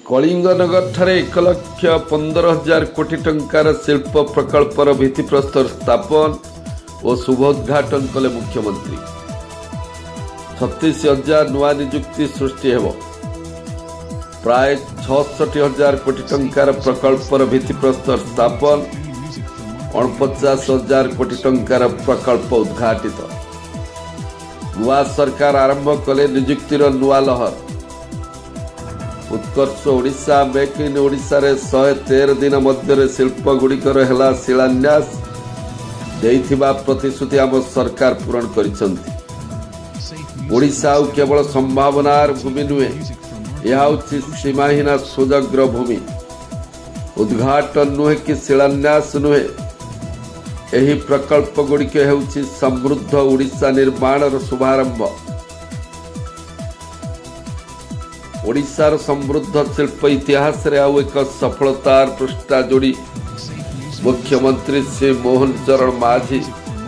कलिंगनगर ठारे 1,15,000 कोटी टंकार शिल्प प्रकल्पर भित्तिप्रस्तर स्थापन और शुभोद्घाटन कले मुख्यमंत्री। 36,000 नुआ निजुक्ति सृष्टि हेब। प्राय 66,000 कोटी टंकार प्रकल्पर भित्तिप्रस्तर स्थापन, 49,000 कोटी टंकार प्रकल्प उद्घाटित। नुआ सरकार आरंभ कले निजुक्तिर नुआ लहर। उत्कर्ष ओडिशा मेक इन ओडिशा रे 113 दिन मध्य शिल्प गुड़िकर है शिलान्यास देइथिबा प्रतिश्रुति आम सरकार पूरण करिसंती। ओडिशा केवल संभावनार भूमि नुहे, यह हूँ सीमाहीन सुजग्र भूमि। उद्घाटन नुहे कि शिलान्यास नुहे, यही प्रकल्प गुड़िक हेउछि समृद्ध ओडिशा निर्माणर शुभारंभ। ओडिशार समृद्ध शिल्प इतिहास रे आउ एक सफलतार पृष्ठा जोड़ी मुख्यमंत्री श्री मोहन चरण माझी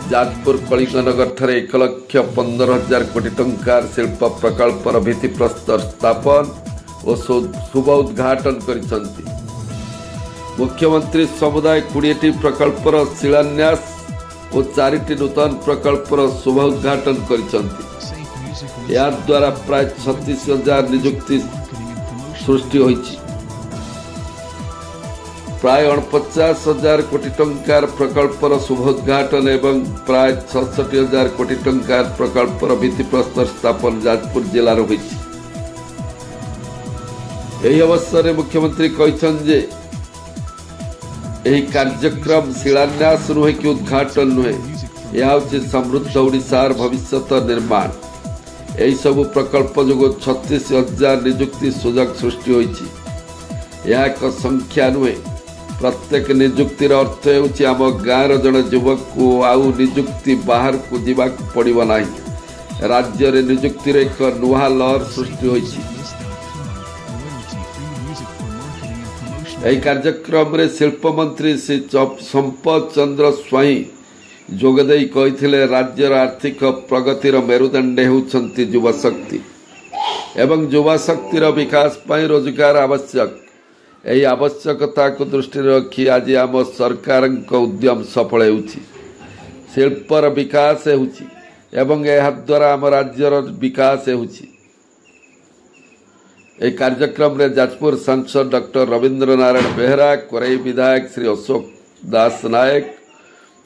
जाजपुर कलिंगनगर ठारे 1,15,000 कोटी टंकार शिल्प प्रकल्पर भित्तिप्रस्तर स्थापन और शुभ उद्घाटन करिसंती। मुख्यमंत्री समुदाय 20टी प्रकल्पर शिलान्यास और 4टी नूतन प्रकल्पर शुभ उद्घाटन करिसंती। या द्वारा प्राय 36,000 निजुक्ति सृष्टि होइछि। प्राय 49,000 कोटी टंकार प्रकल्पर शुभोद्घाटन एवं प्राय 66,000 कोटी टंकार प्रकल्पर भित्तिप्रस्तर स्थापन जाजपुर जिलार होइछि। एही अवसर में मुख्यमंत्री कहछन जे एही कार्यक्रम शिलान्यास नुहे कि उद्घाटन नुहे, यह हूँ समृद्ध ओडिशार भविष्यत निर्माण। यही सबु प्रकल्प जो 36,000 निजुक्ति सुजोग सृष्टि होइछि। यह एक संख्या नुहे, प्रत्येक निजुक्तिर अर्थ हेउछि आम गाँवर जड़े युवक को आउ निजुक्ति बाहर को जीवाक पड़िब नाही। राज्य रे निजुक्तिर एक नुआ लहर सृष्टि होइछि। एही कार्यक्रम रे शिल्प मंत्री श्री संपत चंद्र स्वाई जोगदे कही राज्यर आर्थिक प्रगतिर मेरुदंड होउछंती युवा शक्ति एवं युवा शक्तिर विकास पाई रोजगार आवश्यक। यही आवश्यकता को दृष्टि रखी आज आम सरकार उद्यम सफल होउछि। शिल्पर विकास होउछि एवं यह द्वारा आम राज्यर विकास होउछि। ए कार्यक्रम रे जाजपुर सांसद डॉक्टर रविंद्र नारायण बेहरा, कोराई विधायक श्री अशोक दास नायक,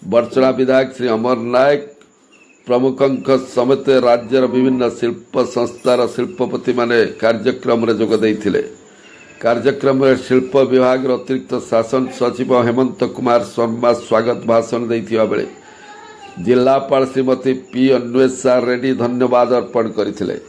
बरचड़ा विधायक श्री अमर नायक प्रमुखों समेत राज्यर विभिन्न शिल्प संस्थार शिल्पपति माने कार्यक्रम रे जोग देइथिले। कार्यक्रम रे शिल्प विभाग अतिरिक्त शासन सचिव हेमंत कुमार शर्मा स्वागत भाषण देइथिबा बेले जिलापाल श्रीमती पी अन्वेषा रेड्डी धन्यवाद अर्पण करथिले।